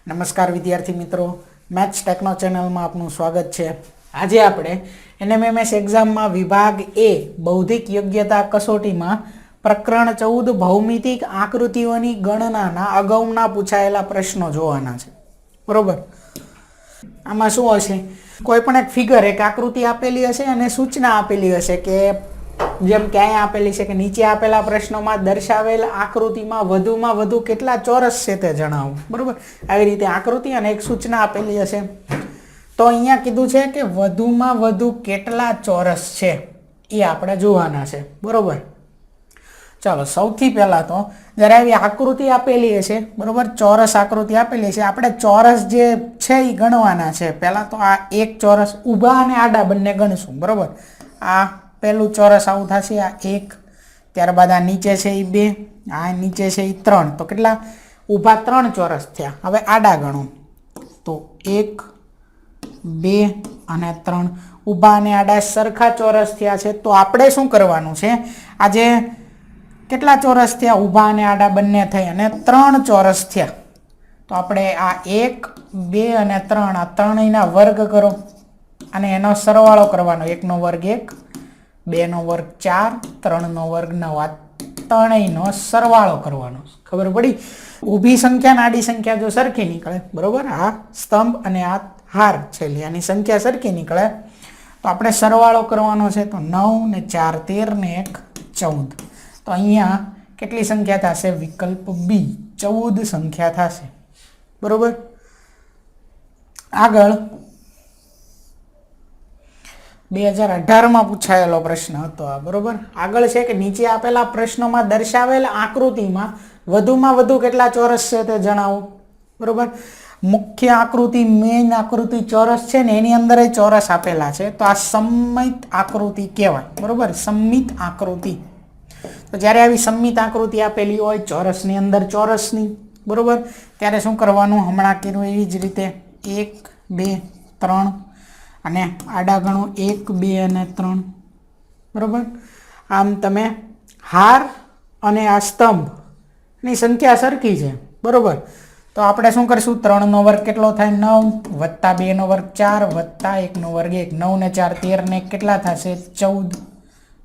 નમસ્કાર વિદ્યાર્થી મિત્રો, મેથ્સ ટેકનો ચેનલમાં આપનું સ્વાગત છે। આજે આપણે એનએમએમએસ એક્ઝામમાં વિભાગ એ બૌદ્ધિક યોગ્યતા કસોટીમાં પ્રકરણ 14 ભૌમિતિક આકૃતિઓની ગણનાના અગાઉના પૂછાયેલા પ્રશ્નો જોવાના છે, બરોબર। આમાં શું હશે, કોઈ પણ એક ફિગર, એક આકૃતિ આપેલી હશે અને સૂચના આપેલી હશે કે જેમ કે અહીંયા આપેલી છે કે નીચે આપેલા પ્રશ્નોમાં દર્શાવેલ આકૃતિમાં વધુમાં વધુ કેટલા ચોરસ છે તે જણાવો, બરોબર। આવી રીતે આકૃતિ અને એક સૂચના આપેલી હશે। તો અહીંયા કીધું છે કે વધુમાં વધુ કેટલા ચોરસ છે એ આપણે જોવાના છે, બરોબર। ચાલો, સૌથી પહેલા તો જ્યારે આવી આકૃતિ આપેલી હશે, બરોબર, ચોરસ આકૃતિ આપેલી છે, આપણે ચોરસ જે છે એ ગણવાના છે। પહેલા તો આ એક ચોરસ ઊભા અને આડા બંને ગણશું, બરોબર। આ પહેલું ચોરસ આવું થશે, આ 1, ત્યારબાદ આ નીચે છે એ 2, આ નીચે છે એ 3, તો કેટલા ઊભા 3 ચોરસ થયા। હવે આડા ગણો તો 1, 2 અને 3 ઊભા અને આડા સરખા ચોરસ થયા છે। તો આપણે શું કરવાનું છે, આજે કેટલા ચોરસ થયા, ઊભા અને આડા બંને થઈ અને 3 ચોરસ થયા, તો આપણે આ 1, 2 અને 3 આ ત્રણેયના વર્ગ કરો અને એનો સરવાળો કરવાનો। 1 નો વર્ગ 1, 2 નો વર્ગ 4, 3 નો વર્ગ 9, આ ત્રણેયનો સરવાળો કરવાનો। ખબર પડી? ઊભી સંખ્યા અને આડી સંખ્યા જો સરખી નીકળે, બરોબર, આ સ્તંભ અને આ હાર છેલ્લી, આની સંખ્યા સરખી નીકળે તો આપણે સરવાળો કરવાનો છે। તો 9 ને 4 13 ને 1 14, તો અહીંયા કેટલી સંખ્યા થશે? વિકલ્પ બી 14 સંખ્યા થશે, બરોબર। આગળ 2018માં પૂછાયેલો પ્રશ્ન હતો આ, બરોબર। આગળ છે કે નીચે આપેલા પ્રશ્નોમાં દર્શાવેલ આકૃતિમાં વધુમાં વધુ કેટલા ચોરસ છે તે જણાવો, બરોબર। મુખ્ય આકૃતિ, મેઇન આકૃતિ ચોરસ છે ને એની અંદર ચોરસ આપેલા છે, તો આ સમમિત આકૃતિ કહેવાય, બરોબર, સમમિત આકૃતિ। તો જ્યારે આવી સમમિત આકૃતિ આપેલી હોય ચોરસની અંદર ચોરસની, બરોબર, ત્યારે શું કરવાનું? હમણાં કર્યું એવી જ રીતે 1, 2, 3 અને આડા ગણો 1, 2 અને 3, બરોબર। આમ તમે હાર અને આ સ્તંભની સંખ્યા સરખી છે, બરોબર, તો આપણે શું કરીશું? 3 નો વર્ગ કેટલો થાય? 9 વત્તા 2 નો વર્ગ 4 વત્તા 1 નો વર્ગ 1, 9 ને 4 13 ને કેટલા થશે? 14,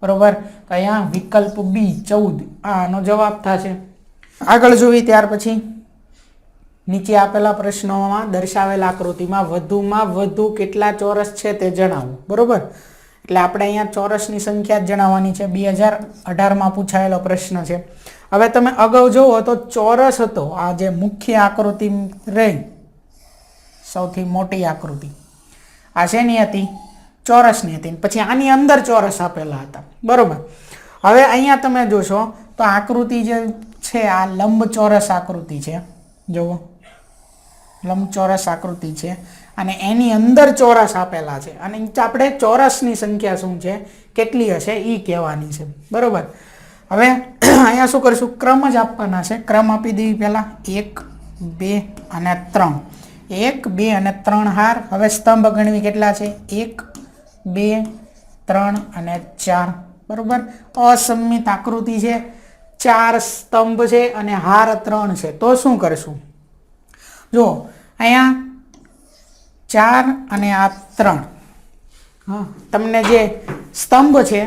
બરોબર। તો અહીંયા વિકલ્પ બી 14 આનો જવાબ થશે। આગળ જોવી ત્યાર પછી નીચે આપેલા પ્રશ્નોમાં દર્શાવેલ આકૃતિમાં વધુમાં વધુ કેટલા ચોરસ છે તે જણાવો, બરોબર। એટલે આપણે અહીંયા ચોરસની સંખ્યા જ જણાવવાની છે। 2018માં પૂછાયેલો પ્રશ્ન છે। હવે તમે અગાઉ જુઓ તો ચોરસ હતો, આ જે મુખ્ય આકૃતિ રહી, સૌથી મોટી આકૃતિ આ શેની હતી? ચોરસની હતી। પછી આની અંદર ચોરસ આપેલા હતા, બરોબર। હવે અહીંયા તમે જોશો તો આકૃતિ જે છે આ લંબચોરસ આકૃતિ છે, જુઓ, લંબચોરસ આકૃતિ છે અને એની અંદર ચોરસ આપેલા છે અને આપણે ચોરસની સંખ્યા શું છે, કેટલી હશે એ કહેવાની છે, બરોબર। હવે અહીંયા શું કરીશું? ક્રમ જ આપવાના છે। ક્રમ આપી દેવી પહેલાં 1, 2 અને 3, 1, 2 અને 3 હાર। હવે સ્તંભ ગણવી કેટલા છે? 1, 2, 3 અને 4, બરોબર। અસમમિત આકૃતિ છે, 4 સ્તંભ છે અને હાર 3 છે, તો શું કરશું? જો અહીંયા 4 અને આ 3, હા, તમને જે સ્તંભ છે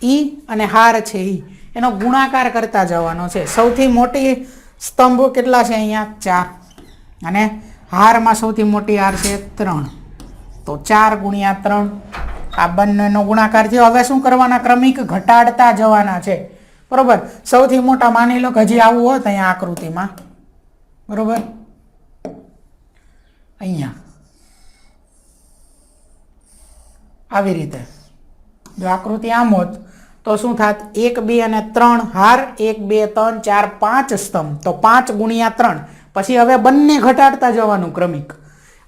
ઈ અને હાર છે ઈ એનો ગુણાકાર કરતા જવાનો છે। સૌથી મોટી સ્તંભ કેટલા છે? અહીંયા 4 અને હારમાં સૌથી મોટી હાર છે 3, તો 4 ગુણ્યા 3 આ બંનેનો ગુણાકાર થયો। હવે શું કરવાના? ક્રમિક ઘટાડતા જવાના છે, બરોબર। સૌથી મોટા માની લો કે હજી આવું હોત અહીંયા આકૃતિમાં, બરોબર, અહીંયા આવી રીતે જો આકૃતિ આમ હોત તો શું થાત? 1, 2 અને 3 હાર, 1, 2, 3, 4, 5 સ્તંભ, તો 5 ગુણ્યા 3, પછી હવે બંને ઘટાડતા જવાનું ક્રમિક,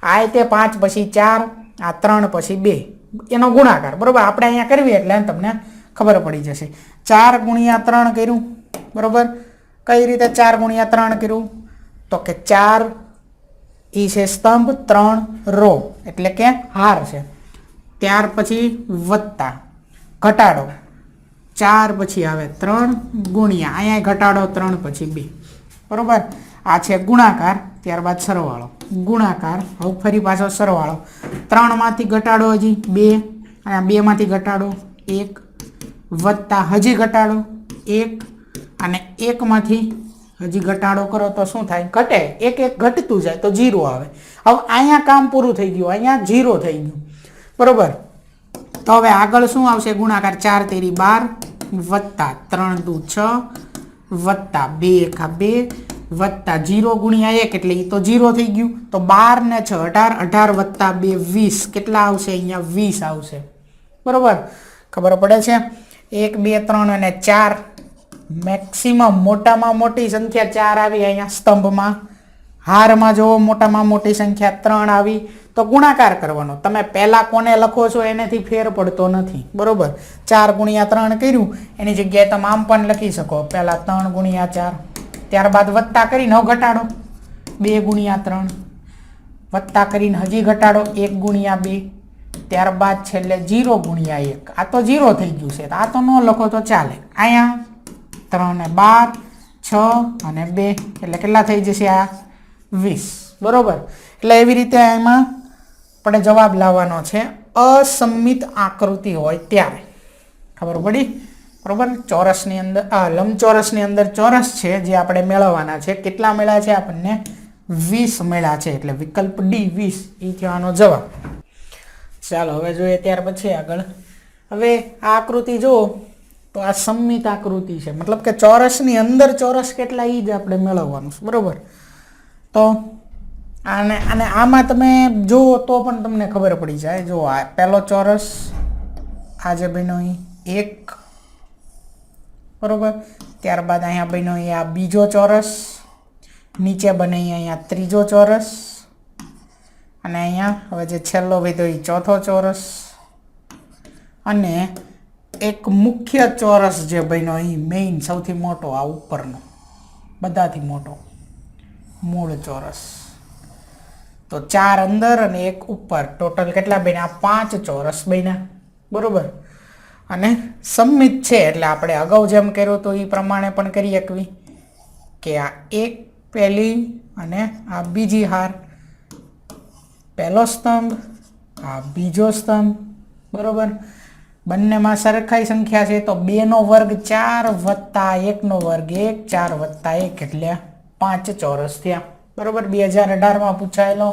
આ તે 5 પછી 4, આ 3 પછી 2 એનો ગુણાકાર, બરોબર। આપણે અહીંયા કરવી એટલે તમને ખબર પડી જશે। 4 ગુણ્યા 3 કર્યું, બરોબર। કઈ રીતે 4 ગુણ્યા 3 કર્યું? તો કે 4 ઈ છે સ્તંભ, 3 રો એટલે કે હાર છે, ત્યાર પછી વત્તા ઘટાડો 4 પછી આવે 3 ગુણ્યા અહીંયા ઘટાડો 3 પછી 2, બરોબર। આ છે ગુણાકાર ત્યારબાદ સરવાળો ગુણાકાર, હવે ફરી પાછો સરવાળો, 3માંથી ઘટાડો હજી 2 અને 2માંથી ઘટાડો 1 વત્તા હજી ઘટાડો 1 અને 1માંથી હજી ઘટાડો કરો તો શું થાય? ઘટે. એક ઘટતું જાય તો 0 આવે. હવે અહીંયા કામ પૂરું થઈ ગયું, અહીંયા 0 થઈ ગયું, બરોબર. તો હવે આગળ શું આવશે? ગુણાકાર 4 તેરી 12 વત્તા 3 દુ 6 વત્તા 2 એકા 2 વત્તા 0 ગુણ્યા 1 એટલે એ તો 0 થઈ ગયું. તો 12 ને 6 18, 18 વત્તા 2 20, કેટલા આવશે? અહીંયા 20 આવશે, બરોબર. ખબર પડે છે? 1 2 3 અને 4 મેક્સિમમ મોટામાં મોટી સંખ્યા 4 આવી અહીંયા સ્તંભમાં. હારમાં જો મોટામાં મોટી સંખ્યા 3 આવી તો ગુણાકાર કરવાનો. તમે પહેલા કોને લખો છો એનેથી ફેર પડતો નથી, બરોબર. 4 ગુણ્યા 3 કર્યું એની જગ્યાએ તમે આમ પણ લખી શકો, પહેલા 3 ગુણ્યા 4, ત્યારબાદ વત્તા કરીને હવે ઘટાડો 2 ગુણ્યા 3, વત્તા કરીને હજી ઘટાડો 1 ગુણ્યા 2, ત્યારબાદ છેલ્લે 0 ગુણ્યા 1. આ તો 0 થઈ ગયું છે, આ તો ન લખો તો ચાલે. અહીંયા 3 ને 12 6 અને 2 એટલે કેટલા થઈ જશે? આ 20, બરોબર. એટલે એવી રીતે એમાં આપણે જવાબ લાવવાનો છે અસમમિત આકૃતિ હોય ત્યારે. ખબર પડી? બરોબર. ચોરસની અંદર લંબચોરસની અંદર ચોરસ છે જે આપણે મેળવવાના છે. કેટલા મળ્યા છે આપણને? 20 મળ્યા છે. એટલે વિકલ્પ ડી 20 એ થવાનો જવાબ. ચાલો હવે જોઈએ ત્યાર પછી આગળ. હવે આ આકૃતિ જુઓ તો આ સમમિત આકૃતિ છે, મતલબ કે ચોરસની અંદર ચોરસ કેટલા એ જ આપણે મેળવવાનું છે, બરોબર. તો અને આમાં તમે જુઓ તો પણ તમને ખબર પડી જાય. જો આ પહેલો ચોરસ, આ જે બન્યો અહીં 1, બરોબર. ત્યારબાદ અહીંયા બન્યો આ બીજો ચોરસ, નીચે બને અહીંયા ત્રીજો ચોરસ, અને અહીંયા હવે જે છેલ્લો વધ્યો એ ચોથો ચોરસ, અને એક મુખ્ય ચોરસ જે બન્યો એ મેઇન સૌથી મોટો, આ ઉપરનો બધાથી મોટો મૂળ ચોરસ. તો 4 અંદર અને 1 ઉપર, ટોટલ કેટલા બન્યા? 5 ચોરસ બન્યા, બરોબર. અને સમમિત છે એટલે આપણે અગાઉ જેમ કર્યું તો એ પ્રમાણે પણ કરી શકવી કે આ એક પહેલી અને આ બીજી હાર, પહેલો સ્તંભ આ બીજો સ્તંભ, બરોબર. બંનેમાં સરખાઈ સંખ્યા છે તો 2નો વર્ગ 4 વત્તા 1નો વર્ગ 1, 4 વત્તા 1 એટલે 5 ચોરસ થયા, બરોબર. 2018માં પૂછાયેલો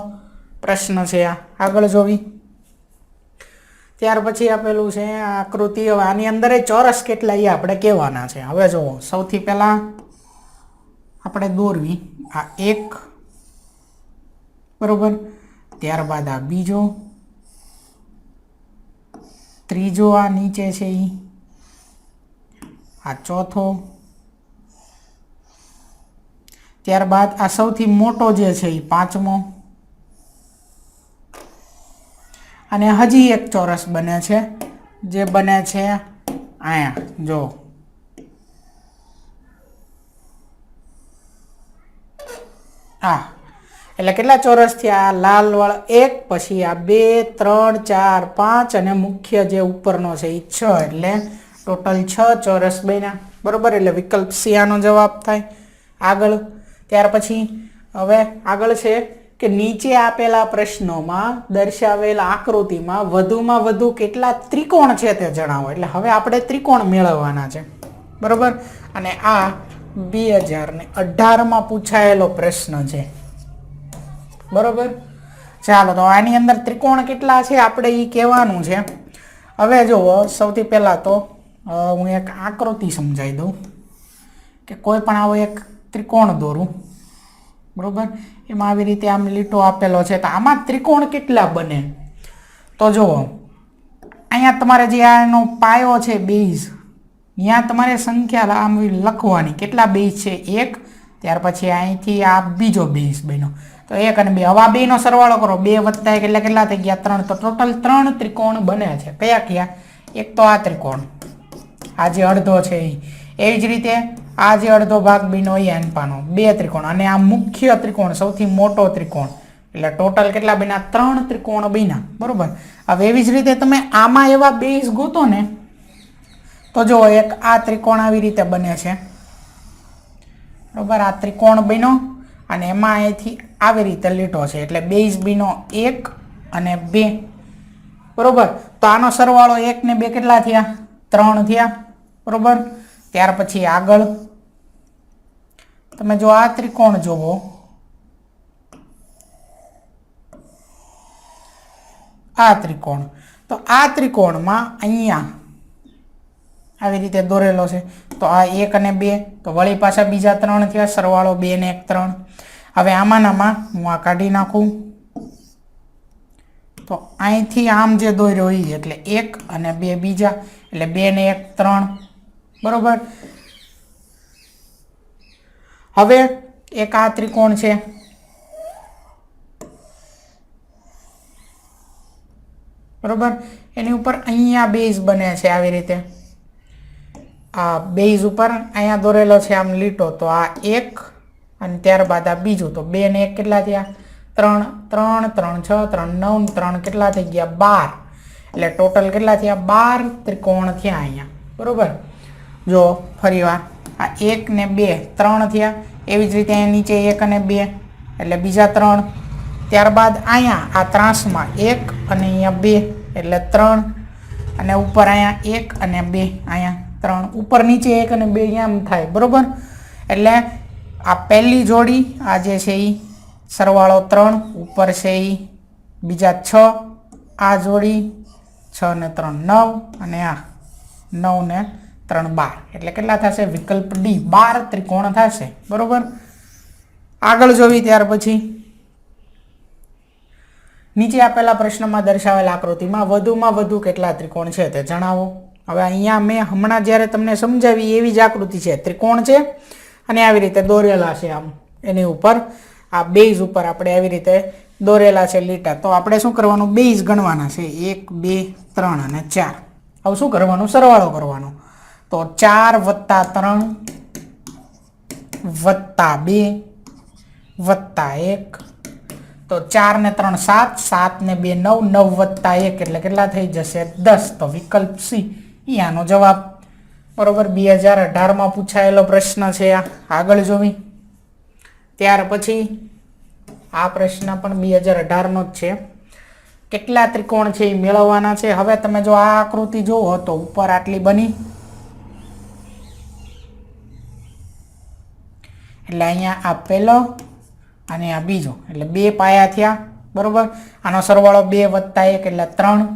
પ્રશ્ન છે આ. આગળ જોવી. ત્યાર પછી આપેલું છે આકૃતિ. હવે આની અંદર ચોરસ કેટલા એ આપણે કહેવાના છે. હવે જુઓ, સૌથી પહેલા આપણે દોરવી આ 1, બરોબર. ત્યારબાદ આ બીજો, ત્રીજો આ નીચે છે એ, આ ચોથો, ત્યારબાદ આ સૌથી મોટો જે છે એ 5મો, અને હજી એક ચોરસ બને છે જે બને છે અહીંયા જો, આ એટલે કેટલા ચોરસ થયા? લાલ વાળા 1, પછી આ 2 3 4 5 અને મુખ્ય જે ઉપરનો છે એ 6, એટલે ટોટલ 6 ચોરસ બન્યા, બરોબર. એટલે વિકલ્પ સી આનો જવાબ થાય. આગળ ત્યાર પછી હવે આગળ છે કે નીચે આપેલા પ્રશ્નોમાં દર્શાવેલ આકૃતિમાં વધુમાં વધુ કેટલા ત્રિકોણ છે તે જણાવો. એટલે હવે આપણે ત્રિકોણ મેળવવાના છે, બરોબર. અને આ 2018માં પૂછાયેલો પ્રશ્ન છે, બરોબર. ચાલો તો આની અંદર ત્રિકોણ કેટલા છે આપણે એ કહેવાનું છે. હવે જુઓ, સૌથી પહેલાં તો હું એક આકૃતિ સમજાવી દઉં કે કોઈ પણ આવો એક ત્રિકોણ દોરું, બરોબર. એમાં આવી રીતે આમ લીટો આપેલો છે તો આમાં ત્રિકોણ કેટલા બને? તો જુઓ, અહીંયા તમારે જે આનો પાયો છે બેઝ, અહીંયા તમારે સંખ્યા આમ લખવાની કેટલા બેઝ છે 1, ત્યાર પછી અહીંથી આ બીજો બેઝ બન્યો તો 1 અને 2. હવે આ બેનો સરવાળો કરો, 2 વત્તા 1 એટલે કેટલા થઈ ગયા? 3. તો ટોટલ 3 ત્રિકોણ બને છે. કયા કયા? એક તો આ ત્રિકોણ, આ જે અડધો છે એ, એવી જ રીતે આ જે અડધો ભાગ બન્યો એ અનપાનો, 2 ત્રિકોણ, અને આ મુખ્ય ત્રિકોણ સૌથી મોટો ત્રિકોણ, એટલે ટોટલ કેટલા બન્યા? 3 ત્રિકોણ બન્યા, બરોબર. હવે એવી જ રીતે તમે આમાં એવા બેઝ ગોતો ને તો જો એક આ ત્રિકોણ આવી રીતે બને છે, બરોબર. આ ત્રિકોણ બન્યો અને એમાં અહીંથી આવી રીતે લીટો છે એટલે બેઝ બીનો 1 અને 2, બરોબર. તો આનો સરવાળો 1 ને 2 કેટલા થયા? 3 થયા, બરોબર. ત્યાર પછી આગળ તમે જો આ ત્રિકોણ જોવો, આ ત્રિકોણ, તો આ ત્રિકોણમાં અહીંયા આવી રીતે દોરેલો છે. તો આ 1 અને 2, તો વળી પાછા બીજા 3 થયા, સરવાળો 2 ને 1 3. હવે આમાંનામાં હું આ કાઢી નાખું, તો અહીંથી આમ જે દોર્યો એ એટલે 1 અને 2 બીજા, એટલે 2 ને 1 3, બરોબર. હવે એક આ ત્રિકોણ છે, બરોબર. એની ઉપર અહીંયા બેઝ બને છે આવી રીતે, આ બેઝ ઉપર અહીંયા દોરેલો છે આમ લીટો. તો આ 1 અને ત્યારબાદ આ બીજું, તો 2 ને 1 કેટલા થયા? 3 3 3 6 3 9 3 કેટલા થઈ ગયા? 12. એટલે ટોટલ કેટલા થયા? 12 ત્રિકોણ થયા અહીંયા, બરોબર. જો ફરી વાર આ 1 ને 2 3 થયા, એવી જ રીતે અહીંયા નીચે 1 અને 2 એટલે બીજા 3. ત્યારબાદ અહીંયા આ ત્રાસમાં 1 અને અહીંયા 2 એટલે 3, અને ઉપર અહીંયા 1 અને 2 અહીંયા 3, ઉપર નીચે 1 અને 2 અહીંયા આમ થાય, બરોબર. એટલે આ પહેલી જોડી આ જે છે એ સરવાળો 3, ઉપર છે એ બીજા 6, આ જોડી 6 ને 3 9, અને આ 9 ને 3 12, એટલે કેટલા થશે? વિકલ્પ ડી 12 ત્રિકોણ થશે, બરોબર. આગળ જોવી ત્યાર પછી નીચે આપેલા પ્રશ્નમાં દર્શાવેલ આકૃતિમાં વધુમાં વધુ કેટલા ત્રિકોણ છે તે જણાવો. હવે અહીંયા મેં હમણાં જ્યારે તમને સમજાવી એવી જ આકૃતિ છે, ત્રિકોણ છે અને આવી રીતે દોરેલા છે આમ એની ઉપર, આ બેઝ ઉપર આપણે આવી રીતે દોરેલા છે લીટા. તો આપણે શું કરવાનું? બેઝ ગણવાના છે, 1 2 3 અને 4. હવે શું કરવાનું? સરવાળો કરવાનો. તો 4 + 3 + 2 + 1, તો 4 ને 3 7, 7 ને 2 9, 9 + 1 એટલે કેટલા થઈ જશે? 10. તો વિકલ્પ સી એ આનો જવાબ, બરોબર. 2018માં પૂછાયેલો પ્રશ્ન છે આ. આગળ જોવી ત્યાર પછી આ પ્રશ્ન પણ 2018નો જ છે. કેટલા ત્રિકોણ છે એ મેળવવાના છે. હવે તમે જો આ આકૃતિ જુઓ તો ઉપર આટલી બની, એટલે અહીંયા આ પહેલો અને આ બીજો, એટલે 2 પાયા થયા, બરોબર. આનો સરવાળો 2 + 1 એટલે 3.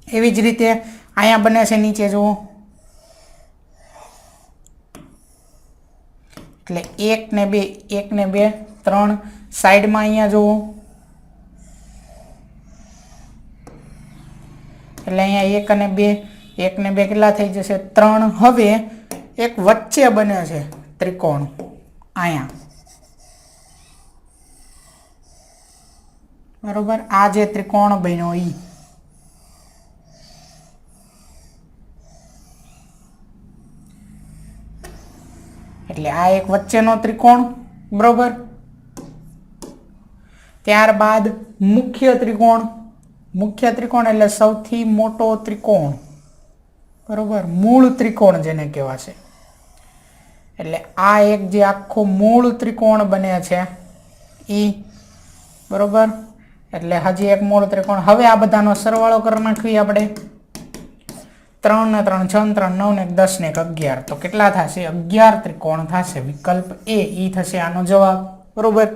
એવી જ રીતે અહીંયા બને છે નીચે જુઓ, એટલે 1 ને 2 1 ને 2 3. સાઈડમાં અહીંયા જુઓ, એટલે અહીંયા 1 અને 2 1 ને 2 કેટલા થઈ જશે? 3. હવે એક વચ્ચે બને છે ત્રિકોણ અહીંયા, બરોબર. આ જે ત્રિકોણ બન્યો ઈ, એટલે આ એક વચ્ચેનો ત્રિકોણ, બરોબર. ત્યારબાદ મુખ્ય ત્રિકોણ, મુખ્ય ત્રિકોણ એટલે સૌથી મોટો ત્રિકોણ, બરોબર. મૂળ ત્રિકોણ જેને કહેવાશે. એટલે આ એક જે આખો મૂળ ત્રિકોણ બને છે ઈ, બરોબર. એટલે હજી એક મૂળ ત્રિકોણ. હવે આ બધાનો સરવાળો કરી નાખવી આપણે. 3 ને 3 6 ને 3 9 ને 10 ને 11, તો કેટલા થશે? 11 ત્રિકોણ થશે. વિકલ્પ એ ઈ થશે આનો જવાબ, બરોબર.